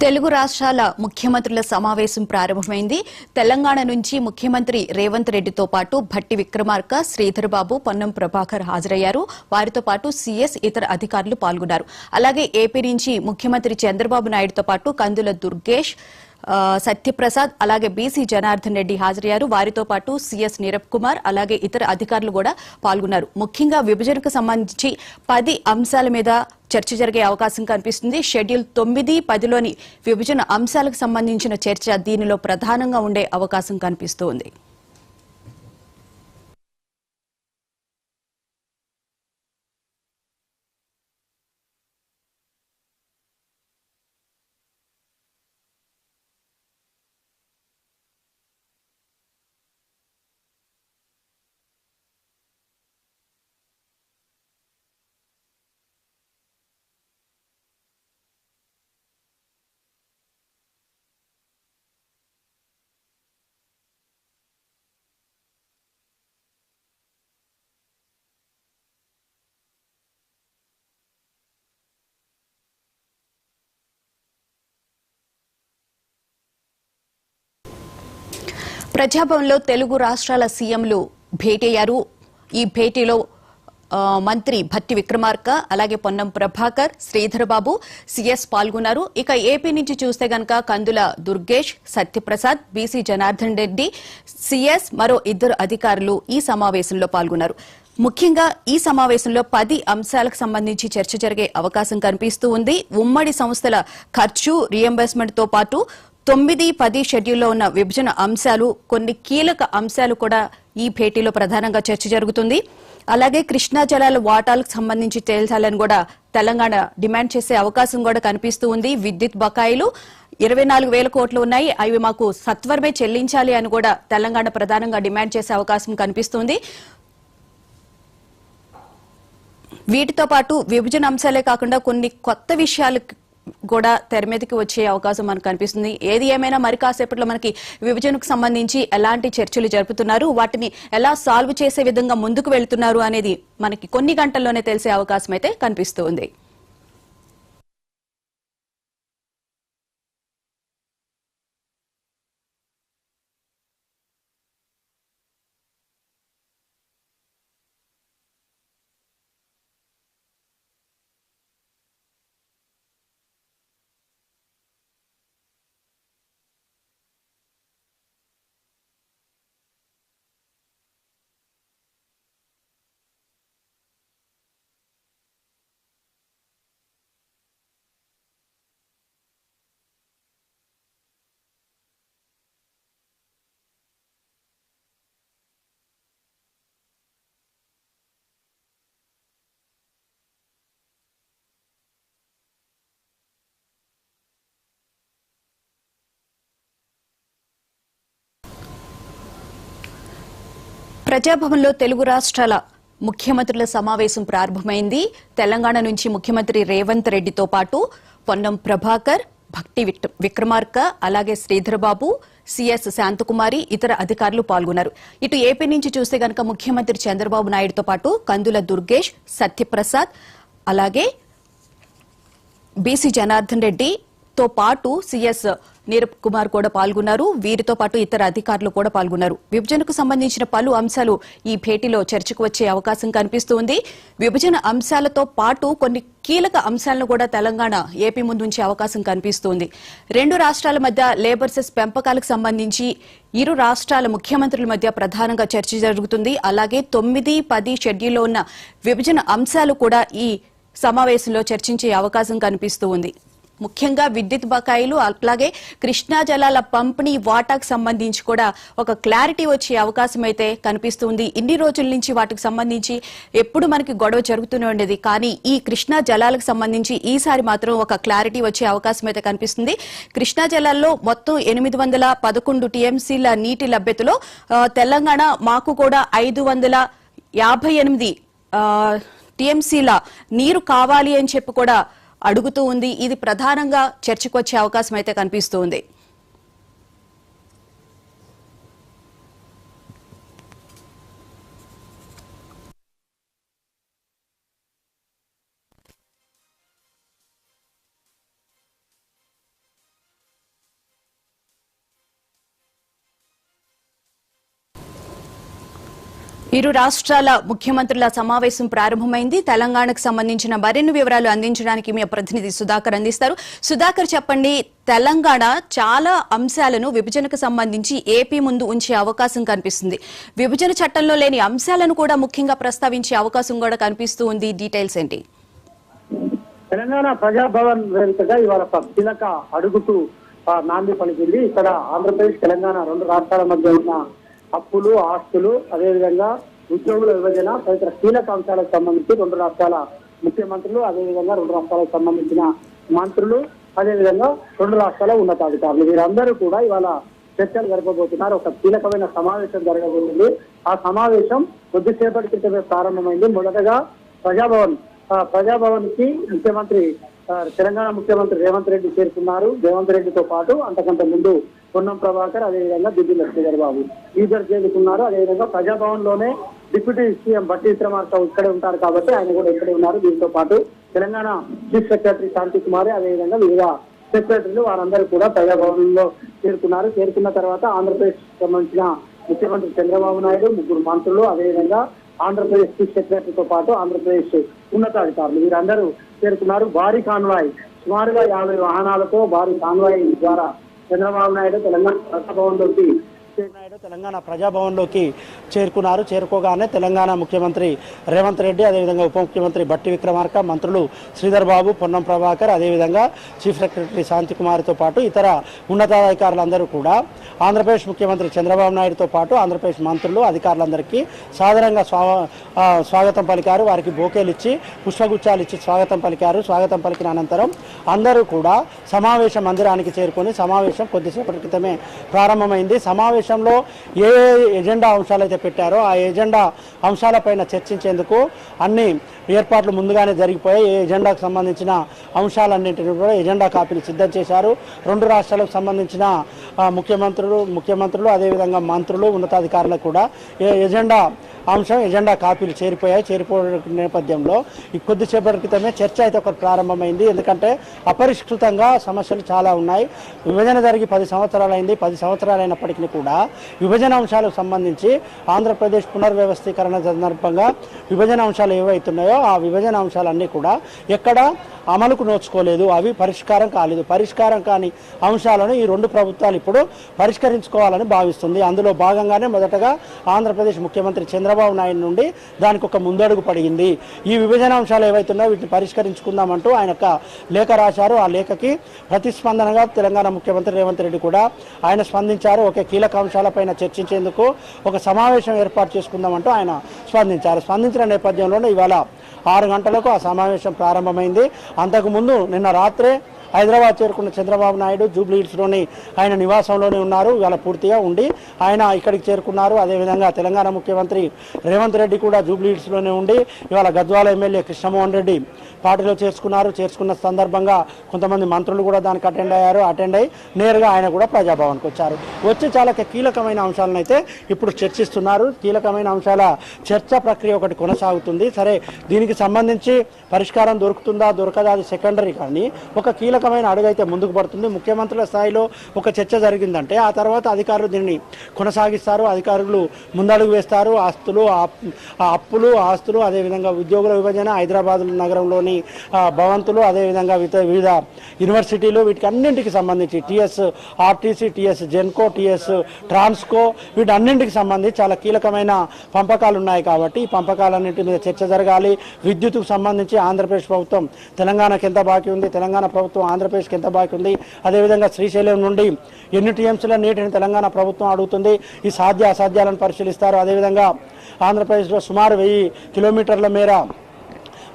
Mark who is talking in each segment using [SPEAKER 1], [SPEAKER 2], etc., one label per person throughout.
[SPEAKER 1] తెలుగు రాష్ట్రాల ముఖ్యమంత్రుల సమావేశం ప్రారంభమైంది. తెలంగాణ నుంచి ముఖ్యమంత్రి రేవంత్ రెడ్డితో పాటు భట్టి విక్రమార్క, శ్రీధర్ బాబు, పొన్నం ప్రభాకర్ హాజరయ్యారు. వారితో పాటు సీఎస్, ఇతర అధికారులు పాల్గొన్నారు. అలాగే ఏపీ నుంచి ముఖ్యమంత్రి చంద్రబాబు నాయుడుతో పాటు కందుల దుర్గేష్, సత్యప్రసాద్, అలాగే బీసీ జనార్దన్ రెడ్డి హాజరయ్యారు. వారితో పాటు సీఎస్ నీరబ్ కుమార్, అలాగే ఇతర అధికారులు కూడా పాల్గొన్నారు. ముఖ్యంగా విభజనకు సంబంధించి 10 అంశాల మీద చర్చ జరిగే అవకాశం కనిపిస్తుంది. షెడ్యూల్ 9, 10లోని విభజన అంశాలకు సంబంధించిన చర్చ దీనిలో ప్రధానంగా ఉండే అవకాశం కనిపిస్తోంది. ప్రజాభవన్లో తెలుగు రాష్ట్రాల సీఎంలు భేటీ అయ్యారు. ఈ భేటీలో మంత్రి భట్టి విక్రమార్క, అలాగే పొన్నం ప్రభాకర్, శ్రీధర్ బాబు, సీఎస్ పాల్గొన్నారు. ఇక ఏపీ నుంచి చూస్తే గనక కందుల దుర్గేష్, సత్యప్రసాద్, బీసీ జనార్దన్ రెడ్డి, సీఎస్, మరో 2 అధికారులు ఈ సమావేశంలో పాల్గొన్నారు. ముఖ్యంగా ఈ సమావేశంలో 10 అంశాలకు సంబంధించి చర్చ జరిగే అవకాశం కనిపిస్తూ ఉంది. ఉమ్మడి సంస్థల ఖర్చు రీఎంబర్స్మెంట్ తో పాటు 9, 10 షెడ్యూల్లో ఉన్న విభజన అంశాలు, కొన్ని కీలక అంశాలు కూడా ఈ భేటీలో ప్రధానంగా చర్చ జరుగుతుంది. అలాగే కృష్ణా జలాల వాటాలకు సంబంధించి తేల్చాలని కూడా తెలంగాణ డిమాండ్ చేసే అవకాశం కూడా కనిపిస్తూ ఉంది. విద్యుత్ బకాయిలు 24,000 కోట్లు ఉన్నాయి, అవి మాకు సత్వరమే చెల్లించాలి అని కూడా తెలంగాణ ప్రధానంగా డిమాండ్ చేసే అవకాశం కనిపిస్తుంది. వీటితో పాటు విభజన అంశాలే కాకుండా కొన్ని కొత్త విషయాలు కూడా తెర మీదకి వచ్చే అవకాశం మనకు కనిపిస్తుంది. ఏది ఏమైనా మరి కాసేపట్లో మనకి విభజనకు సంబంధించి ఎలాంటి చర్చలు జరుపుతున్నారు, వాటిని ఎలా సాల్వ్ చేసే విధంగా ముందుకు వెళ్తున్నారు అనేది మనకి కొన్ని గంటల్లోనే తెలిసే అవకాశం అయితే కనిపిస్తుంది. ప్రజాభవన్లో తెలుగు రాష్ట్రాల ముఖ్యమంత్రుల సమావేశం ప్రారంభమైంది. తెలంగాణ నుంచి ముఖ్యమంత్రి రేవంత్ రెడ్డితో పాటు పొన్నం ప్రభాకర్, భట్టి విక్రమార్క, అలాగే శ్రీధర్ బాబు, సీఎస్ శాంతకుమారి, ఇతర అధికారులు పాల్గొన్నారు. ఇటు ఏపీ నుంచి చూస్తే గనక ముఖ్యమంత్రి చంద్రబాబు నాయుడుతో పాటు కందుల దుర్గేష్, సత్యప్రసాద్, అలాగే బీసీ జనార్దన్ రెడ్డితో పాటు సీఎస్ నీరబ్ కుమార్ కూడా పాల్గొన్నారు. వీరితో పాటు ఇతర అధికారులు కూడా పాల్గొన్నారు. విభజనకు సంబంధించిన పలు అంశాలు ఈ భేటీలో చర్చకు వచ్చే అవకాశం కనిపిస్తోంది. విభజన అంశాలతో పాటు కొన్ని కీలక అంశాలను కూడా తెలంగాణ ఏపీ ముందు ఉంచే అవకాశం కనిపిస్తోంది. 2 రాష్ట్రాల మధ్య లేబర్ సెస్ పెంపకాలకు సంబంధించి ఇరు రాష్ట్రాల ముఖ్యమంత్రుల మధ్య ప్రధానంగా చర్చ జరుగుతుంది. అలాగే 9, 10 షెడ్యూల్లో ఉన్న విభజన అంశాలు కూడా ఈ సమావేశంలో చర్చించే అవకాశం కనిపిస్తూ ఉంది. ముఖ్యంగా విద్యుత్ బకాయిలు, అలాగే కృష్ణా జలాల పంపిణీ వాటాకు సంబంధించి కూడా ఒక క్లారిటీ వచ్చే అవకాశం అయితే కనిపిస్తుంది. ఇన్ని రోజుల నుంచి వాటికి సంబంధించి ఎప్పుడు మనకి గొడవ జరుగుతూనే ఉండేది, కానీ ఈ కృష్ణా జలాలకు సంబంధించి ఈసారి మాత్రం ఒక క్లారిటీ వచ్చే అవకాశం అయితే కనిపిస్తుంది. కృష్ణా జలాల్లో మొత్తం 811 టీఎంసీల నీటి లభ్యతలో తెలంగాణ మాకు కూడా 558 టీఎంసీల నీరు కావాలి అని చెప్పి కూడా అడుగుతూ ఉంది. ఇది ప్రధానంగా చర్చకు వచ్చే అవకాశం అయితే కనిపిస్తోంది. ఇరు రాష్ట్రాల ముఖ్యమంత్రుల సమావేశం ప్రారంభమైంది. తెలంగాణకు సంబంధించిన మరిన్ని వివరాలు అందించడానికి మీ ప్రతినిధి సుధాకర్ అందిస్తారు. సుధాకర్, చెప్పండి, తెలంగాణ చాలా అంశాలను విభజనకు సంబంధించి ఏపీ ముందు ఉంచే అవకాశం కనిపిస్తుంది. విభజన చట్టంలో లేని అంశాలను కూడా ముఖ్యంగా ప్రస్తావించే అవకాశం కూడా కనిపిస్తూ ఉంది. డీటెయిల్స్ ఏంటి?
[SPEAKER 2] తెలంగాణ ప్రజాభవన్ వేదికగా ఇవాళ కీలక అడుగుతూ నాంది పలికింది. ఇక్కడ ఆంధ్రప్రదేశ్ తెలంగాణ రెండు రాష్ట్రాల మధ్య ఉన్న అప్పులు, ఆస్తులు, అదేవిధంగా ఉద్యోగుల విభజన తదితర కీలక అంశాలకు సంబంధించి రెండు రాష్ట్రాల ముఖ్యమంత్రులు, అదేవిధంగా రెండు రాష్ట్రాలకు సంబంధించిన మంత్రులు, అదేవిధంగా రెండు రాష్ట్రాల ఉన్నతాధికారులు వీరందరూ కూడా ఇవాళ చర్చలు జరపబోతున్నారు. ఒక కీలకమైన సమావేశం జరగబోతుంది. ఆ సమావేశం కొద్దిసేపటి క్రితమే ప్రారంభమైంది. మొదటగా ప్రజాభవన్ కి తెలంగాణ ముఖ్యమంత్రి రేవంత్ రెడ్డి చేరుకున్నారు. రేవంత్ రెడ్డితో పాటు అంతకంటే ముందు పొన్నం ప్రభాకర్, అదేవిధంగా దిద్దుల శ్రీధర్ బాబు ఇద్దరు చేరుకున్నారు. అదేవిధంగా ప్రజాభవన్ లోనే డిప్యూటీ సీఎం భట్టి విక్రమార్క ఇక్కడే ఉంటారు కాబట్టి ఆయన కూడా ఇక్కడే ఉన్నారు. దీంతో పాటు తెలంగాణ చీఫ్ సెక్రటరీ శాంతి కుమార్, అదేవిధంగా వివిధ సెక్రటరీలు వారందరూ కూడా ప్రజాభవన్ లో చేరుకున్నారు. చేరుకున్న తర్వాత ఆంధ్రప్రదేశ్ సంబంధించిన ముఖ్యమంత్రి చంద్రబాబు నాయుడు, ముగ్గురు మంత్రులు, అదేవిధంగా ఆంధ్రప్రదేశ్ చీఫ్ సెక్రటరీతో పాటు ఆంధ్రప్రదేశ్ ఉన్నతాధికారులు వీరందరూ చేరుకున్నారు. భారీ కాన్వాయ్, సుమారుగా 50 వాహనాలతో భారీ కాన్వాయ్ ద్వారా చంద్రబాబు నాయుడు తెలంగాణ ప్రజాభవన్లోకి చేరుకున్నారు. చేరుకోగానే తెలంగాణ ముఖ్యమంత్రి రేవంత్ రెడ్డి, అదేవిధంగా ఉప ముఖ్యమంత్రి భట్టి విక్రమార్క, మంత్రులు శ్రీధర్ బాబు, పొన్నం ప్రభాకర్, అదేవిధంగా చీఫ్ సెక్రటరీ శాంతి కుమార్తో పాటు ఇతర ఉన్నతాధికారులందరూ కూడా ఆంధ్రప్రదేశ్ ముఖ్యమంత్రి చంద్రబాబు నాయుడుతో పాటు ఆంధ్రప్రదేశ్ మంత్రులు, అధికారులందరికీ సాధారణంగా స్వాగతం పలికారు. వారికి బోకేలు ఇచ్చి పుష్పగుచ్చాలు ఇచ్చి స్వాగతం పలికారు. స్వాగతం పలికిన అనంతరం అందరూ కూడా సమావేశ మందిరానికి చేరుకొని సమావేశం కొద్దిసేపటి క్రితమే ప్రారంభమైంది. సమావేశంలో ఏ ఎజెండా అంశాలు అయితే పెట్టారో ఆ ఎజెండా అంశాలపైన చర్చించేందుకు అన్ని ఏర్పాట్లు ముందుగానే జరిగిపోయాయి. ఏ ఎజెండాకు సంబంధించిన అంశాలన్నింటినీ కూడా ఎజెండా కాపీలు సిద్ధం చేశారు. రెండు రాష్ట్రాలకు సంబంధించిన ముఖ్యమంత్రులు అదేవిధంగా మంత్రులు, ఉన్నతాధికారులకు కూడా ఎజెండా కాపీలు చేరిపోయిన నేపథ్యంలో ఈ కొద్దిసేపటి క్రితమే చర్చ అయితే ఒకటి ప్రారంభమైంది. ఎందుకంటే అపరిష్కృతంగా సమస్యలు చాలా ఉన్నాయి. విభజన జరిగి 10 సంవత్సరాలు అయింది. 10 సంవత్సరాలు అయినప్పటికీ కూడా విభజన అంశాలకు సంబంధించి ఆంధ్రప్రదేశ్ పునర్వ్యవస్థీకరణ సందర్భంగా విభజన అంశాలు ఏవైతున్నాయో ఆ విభజన అంశాలన్నీ కూడా ఎక్కడ అమలుకు నోచుకోలేదు. అవి పరిష్కారం కాలేదు. పరిష్కారం కాని అంశాలను ఈ రెండు ప్రభుత్వాలు ఇప్పుడు పరిష్కరించుకోవాలని భావిస్తుంది. అందులో భాగంగానే మొదటగా ఆంధ్రప్రదేశ్ ముఖ్యమంత్రి చంద్రబాబు నాయుడు నుండి దానికి ఒక ముందడుగు పడింది. ఈ విభజన అంశాలు ఏవైతున్నాయో వీటిని పరిష్కరించుకుందామంటూ ఆయన ఒక లేఖ రాశారు. ఆ లేఖకి ప్రతిస్పందనగా తెలంగాణ ముఖ్యమంత్రి రేవంత్ రెడ్డి కూడా ఆయన స్పందించారు. ఒకే కీలక అంశాలపైన చర్చించేందుకు ఒక సమావేశం ఏర్పాటు చేసుకుందామంటూ ఆయన స్పందించారు. స్పందించిన నేపథ్యంలోనే ఇవాళ 6 గంటలకు ఆ సమావేశం ప్రారంభమైంది. అంతకుముందు నిన్న రాత్రే హైదరాబాద్ చేరుకున్న చంద్రబాబు నాయుడు జూబ్లీ హిల్స్లోని ఆయన నివాసంలోనే ఉన్నారు. ఇవాళ పూర్తిగా ఉండి ఆయన ఇక్కడికి చేరుకున్నారు. అదేవిధంగా తెలంగాణ ముఖ్యమంత్రి రేవంత్ రెడ్డి కూడా జూబ్లీ హిల్స్లోనే ఉండి ఇవాళ గద్వాల ఎమ్మెల్యే కృష్ణమోహన్ రెడ్డి పార్టీలో చేర్చుకున్న సందర్భంగా కొంతమంది మంత్రులు కూడా దానికి అటెండ్ అయ్యి నేరుగా ఆయన కూడా ప్రజాభవన్కి వచ్చి చాలా కీలకమైన అంశాలను అయితే ఇప్పుడు చర్చిస్తున్నారు. కీలకమైన అంశాల చర్చ ప్రక్రియ ఒకటి కొనసాగుతుంది. సరే, దీనికి సంబంధించి పరిష్కారం దొరుకుతుందా దొరకదా అది సెకండరీ, కానీ ఒక కీలకమైన అడుగు అయితే ముందుకు పడుతుంది. ముఖ్యమంత్రుల స్థాయిలో ఒక చర్చ జరిగిందంటే ఆ తర్వాత అధికారులు దీన్ని కొనసాగిస్తారు. అధికారులు ముందడుగు వేస్తారు. అప్పులు, ఆస్తులు, అదేవిధంగా ఉద్యోగుల విభజన, హైదరాబాద్ నగరంలోని భవంతులు, అదేవిధంగా వివిధ యూనివర్సిటీలు, వీటికి అన్నింటికి సంబంధించి RTC, TS Genco, TS Transco, వీటన్నింటికి సంబంధించి చాలా కీలకమైన పంపకాలు ఉన్నాయి. కాబట్టి ఈ పంపకాలన్నింటి మీద చర్చ జరగాలి. విద్యుత్కు సంబంధించి ఆంధ్రప్రదేశ్ ప్రభుత్వం తెలంగాణకు ఎంత బాకీ ఉంది, తెలంగాణ ప్రభుత్వం ఆంధ్రప్రదేశ్కి ఎంత బాకీ ఉంది, అదేవిధంగా శ్రీశైలం నుండి ఎన్ని టీఎంసీల నీటిని తెలంగాణ ప్రభుత్వం అడుగుతుంది, ఈ అసాధ్యాలను పరిశీలిస్తారు. అదేవిధంగా ఆంధ్రప్రదేశ్లో సుమారు 1000 కిలోమీటర్ల మేర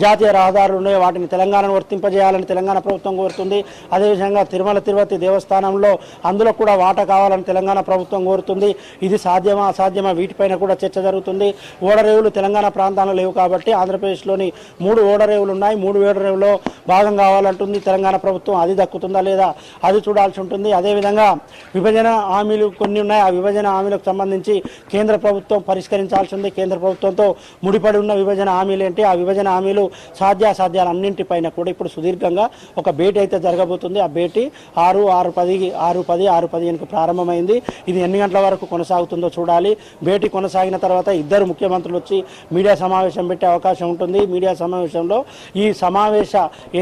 [SPEAKER 2] జాతీయ రహదారులు ఉన్నాయి. వాటిని తెలంగాణను వర్తింపజేయాలని తెలంగాణ ప్రభుత్వం కోరుతుంది. అదేవిధంగా తిరుపతి దేవస్థానంలో అందులో కూడా వాటా కావాలని తెలంగాణ ప్రభుత్వం కోరుతుంది. ఇది సాధ్యమా అసాధ్యమా వీటిపైన కూడా చర్చ జరుగుతుంది. ఓడరేవులు తెలంగాణ ప్రాంతాల్లో లేవు కాబట్టి ఆంధ్రప్రదేశ్లోని 3 ఓడరేవులు ఉన్నాయి. 3 ఓడరేవులో భాగం కావాలంటుంది తెలంగాణ ప్రభుత్వం. అది దక్కుతుందా లేదా అది చూడాల్సి ఉంటుంది. అదేవిధంగా విభజన హామీలు కొన్ని ఉన్నాయి. ఆ విభజన హామీలకు సంబంధించి కేంద్ర ప్రభుత్వం పరిష్కరించాల్సి ఉంది. కేంద్ర ప్రభుత్వంతో ముడిపడి ఉన్న విభజన హామీలు ఏంటి, ఆ విభజన హామీలు సాధ్యాసాధ్యాలన్నింటిపైన కూడా ఇప్పుడు సుదీర్ఘంగా ఒక భేటీ అయితే జరగబోతుంది. ఆ భేటీ 6:10 ప్రారంభమైంది. ఇది ఎన్ని గంటల వరకు కొనసాగుతుందో చూడాలి. భేటీ కొనసాగిన తర్వాత ఇద్దరు ముఖ్యమంత్రులు వచ్చి మీడియా సమావేశం పెట్టే అవకాశం ఉంటుంది. మీడియా సమావేశంలో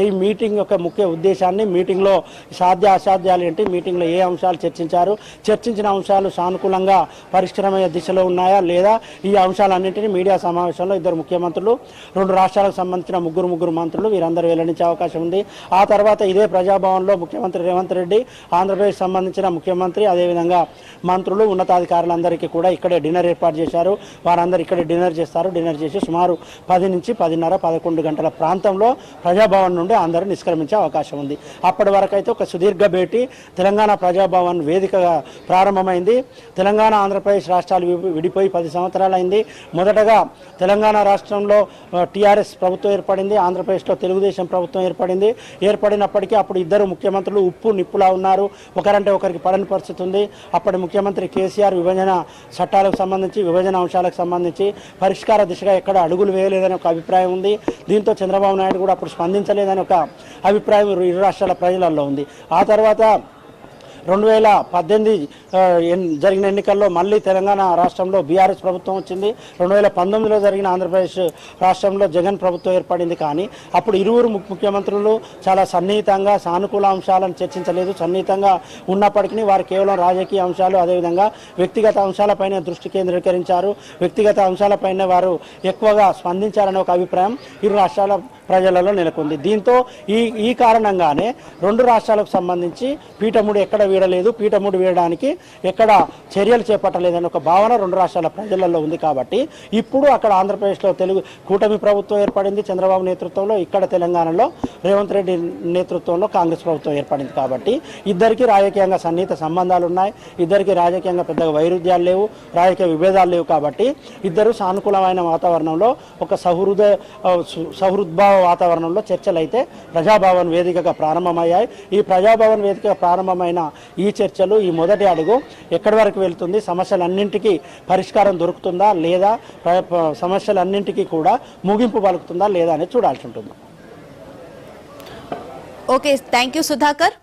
[SPEAKER 2] ఈ మీటింగ్ యొక్క ముఖ్య ఉద్దేశాన్ని, మీటింగ్లో అసాధ్యాలు ఏంటి, మీటింగ్లో ఏ అంశాలు చర్చించిన అంశాలు సానుకూలంగా పరిష్కారమయ్యే దిశలో ఉన్నాయా లేదా, ఈ అంశాలన్నింటినీ మీడియా సమావేశంలో ఇద్దరు ముఖ్యమంత్రులు, 2 రాష్ట్రాలకు సంబంధించిన ముగ్గురు మంత్రులు వీరందరూ వెల్లడించే అవకాశం ఉంది. ఆ తర్వాత ఇదే ప్రజాభవన్లో ముఖ్యమంత్రి రేవంత్ రెడ్డి, ఆంధ్రప్రదేశ్ సంబంధించిన ముఖ్యమంత్రి, అదేవిధంగా మంత్రులు, ఉన్నతాధికారులందరికీ కూడా ఇక్కడే డిన్నర్ ఏర్పాటు చేశారు. వారందరూ ఇక్కడే డిన్నర్ చేస్తారు. డిన్నర్ చేసి సుమారు 10 నుంచి 10:30, 11 గంటల ప్రాంతంలో ప్రజాభవన్ నుండి అందరూ నిష్క్రమించే అవకాశం ఉంది. అప్పటి వరకు అయితే ఒక సుదీర్ఘ భేటీ తెలంగాణ ప్రజాభవన్ వేదికగా ప్రారంభమైంది. తెలంగాణ ఆంధ్రప్రదేశ్ రాష్ట్రాలు విడిపోయి 10 సంవత్సరాలైంది. మొదటగా తెలంగాణ రాష్ట్రంలో టీఆర్ఎస్ ప్రభుత్వం ఏర్పడింది, ఆంధ్రప్రదేశ్లో తెలుగుదేశం ప్రభుత్వం ఏర్పడింది. ఏర్పడినప్పటికీ అప్పుడు ఇద్దరు ముఖ్యమంత్రులు ఉప్పు నిప్పులా ఉన్నారు. ఒకరంటే ఒకరికి పడని పరిస్థితి ఉంది. అప్పటి ముఖ్యమంత్రి కేసీఆర్ విభజన చట్టాలకు సంబంధించి, విభజన అంశాలకు సంబంధించి పరిష్కార దిశగా ఎక్కడ అడుగులు వేయలేదని ఒక అభిప్రాయం ఉంది. దీంతో చంద్రబాబు నాయుడు కూడా అప్పుడు స్పందించలేదని ఒక అభిప్రాయం ఇరు రాష్ట్రాల ప్రజలలో ఉంది. ఆ తర్వాత 2018 జరిగిన ఎన్నికల్లో మళ్ళీ తెలంగాణ రాష్ట్రంలో బీఆర్ఎస్ ప్రభుత్వం వచ్చింది. 2019లో జరిగిన ఆంధ్రప్రదేశ్ రాష్ట్రంలో జగన్ ప్రభుత్వం ఏర్పడింది. కానీ అప్పుడు ఇరువురు ముఖ్యమంత్రులు చాలా సన్నిహితంగా సానుకూల అంశాలను చర్చించలేదు. సన్నిహితంగా ఉన్నప్పటికీ వారు కేవలం రాజకీయ అంశాలు, అదేవిధంగా వ్యక్తిగత అంశాలపైన దృష్టి కేంద్రీకరించారు. వ్యక్తిగత అంశాలపైన వారు ఎక్కువగా స్పందించారనే ఒక అభిప్రాయం ఇరు రాష్ట్రాల ప్రజలలో నెలకొంది. దీంతో ఈ కారణంగానే 2 రాష్ట్రాలకు సంబంధించి పీఠముడు ఎక్కడ వీడలేదు, పీఠముడు వీడడానికి ఎక్కడ చర్యలు చేపట్టలేదని ఒక భావన 2 రాష్ట్రాల ప్రజలలో ఉంది. కాబట్టి ఇప్పుడు అక్కడ ఆంధ్రప్రదేశ్లో కూటమి ప్రభుత్వం ఏర్పడింది చంద్రబాబు నేతృత్వంలో, ఇక్కడ తెలంగాణలో రేవంత్ రెడ్డి నేతృత్వంలో కాంగ్రెస్ ప్రభుత్వం ఏర్పడింది. కాబట్టి ఇద్దరికి రాజకీయంగా సన్నిహిత సంబంధాలు ఉన్నాయి. ఇద్దరికి రాజకీయంగా పెద్దగా వైరుధ్యాలు లేవు, రాజకీయ విభేదాలు లేవు. కాబట్టి ఇద్దరు సానుకూలమైన వాతావరణంలో ఒక సహృద్భావ వాతావరణంలో చర్చలు అయితే ప్రజాభవన్ వేదికగా ప్రారంభమయ్యాయి. ఈ ప్రజాభవన్ వేదికగా ప్రారంభమైన ఈ చర్చలు, ఈ మొదటి అడుగు ఎక్కడి వరకు వెళ్తుంది, సమస్యలన్నింటికీ పరిష్కారం దొరుకుతుందా లేదా, సమస్యలన్నింటికీ కూడా ముగింపు పలుకుతుందా లేదా అనేది చూడాల్సి ఉంటుంది.
[SPEAKER 1] Okay, thank you Sudhakar.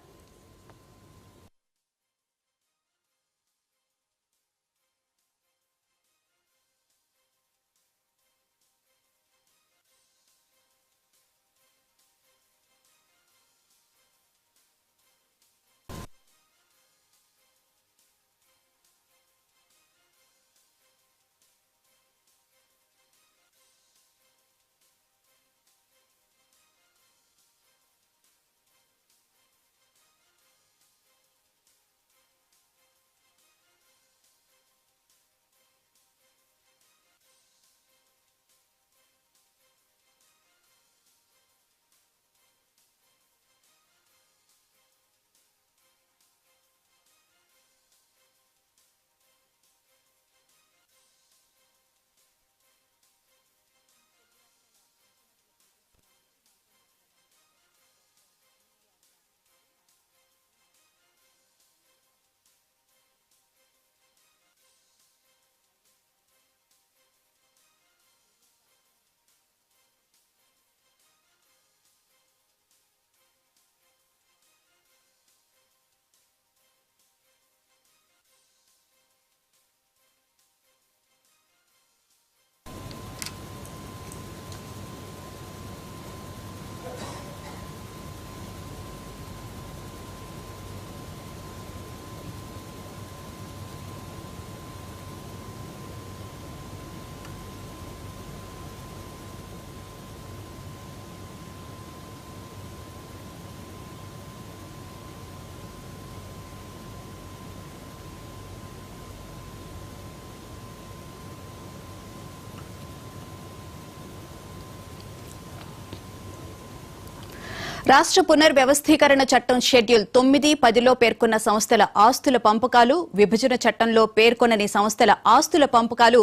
[SPEAKER 1] రాష్ట్ర పునర్వ్యవస్థీకరణ చట్టం షెడ్యూల్ 9, 10లో పేర్కొన్న సంస్థల ఆస్తుల పంపకాలు, విభజన చట్టంలో పేర్కొనని సంస్థల ఆస్తుల పంపకాలు,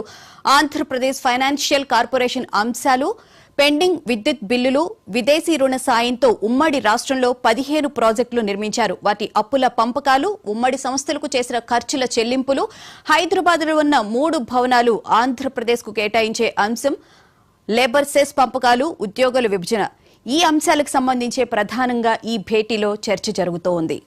[SPEAKER 1] ఆంధ్రప్రదేశ్ ఫైనాన్షియల్ కార్పొరేషన్ అంశాలు, పెండింగ్ విద్యుత్ బిల్లులు, విదేశీ రుణ సాయంతో ఉమ్మడి రాష్ట్రంలో 15 ప్రాజెక్టులు నిర్మించారు. వాటి అప్పుల పంపకాలు, ఉమ్మడి సంస్థలకు చేసిన ఖర్చుల చెల్లింపులు, హైదరాబాద్లో ఉన్న 3 భవనాలు ఆంధ్రప్రదేశ్కు కేటాయించే అంశం, లేబర్ సెస్ పంపకాలు, ఉద్యోగుల విభజన ఈ అంశాలకు సంబంధించే ప్రధానంగా ఈ భేటీలో చర్చ జరుగుతోంది.